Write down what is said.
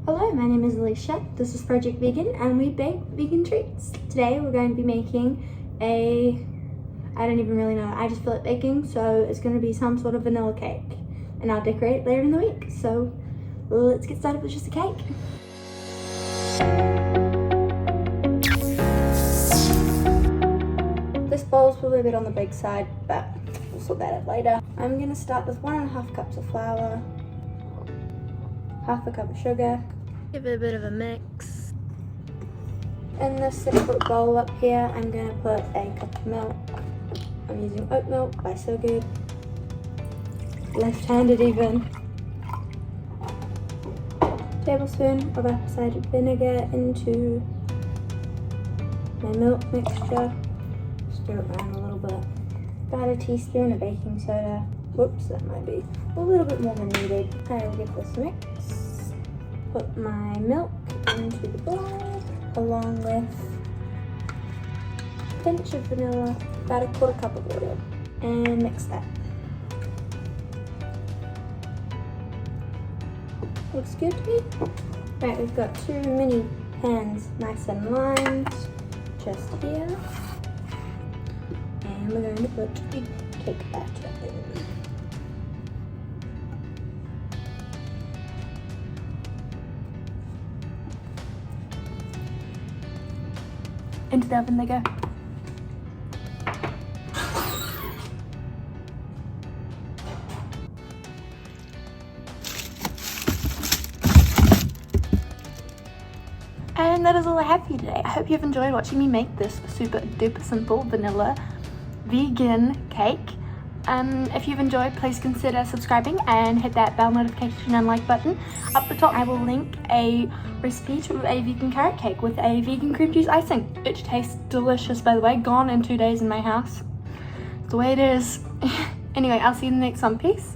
Hello, my name is Aleisha. This is Project Vegan and we bake vegan treats. Today we're going to be making I don't even really know, I just feel like baking, so it's going to be some sort of vanilla cake. And I'll decorate it later in the week. So let's get started with just a cake. This bowl's probably a bit on the big side, but we'll sort that out later. I'm going to start with 1.5 cups of flour, half a cup of sugar. Give it a bit of a mix. In this separate bowl up here, I'm going to put a cup of milk. I'm using oat milk by So Good. Left-handed even. Tablespoon of apple cider vinegar into my milk mixture. Stir it around a little bit. About a teaspoon of baking soda. Whoops, that might be a little bit more than needed. I'll give this a mix. Put my milk into the bowl along with a pinch of vanilla, about a 1/4 cup of water, and mix that. Looks good to me. Right, we've got 2 mini pans nice and lined just here, and we're going to put the cake batter in. Into the oven they go. And that is all I have for you today. I hope you've enjoyed watching me make this super duper simple vanilla vegan cake. If you've enjoyed, please consider subscribing and hit that bell notification and like button. Up the top I will link a recipe to a vegan carrot cake with a vegan cream cheese icing. It tastes delicious, by the way. Gone in 2 days in my house. It's the way it is. Anyway, I'll see you in the next one. Peace.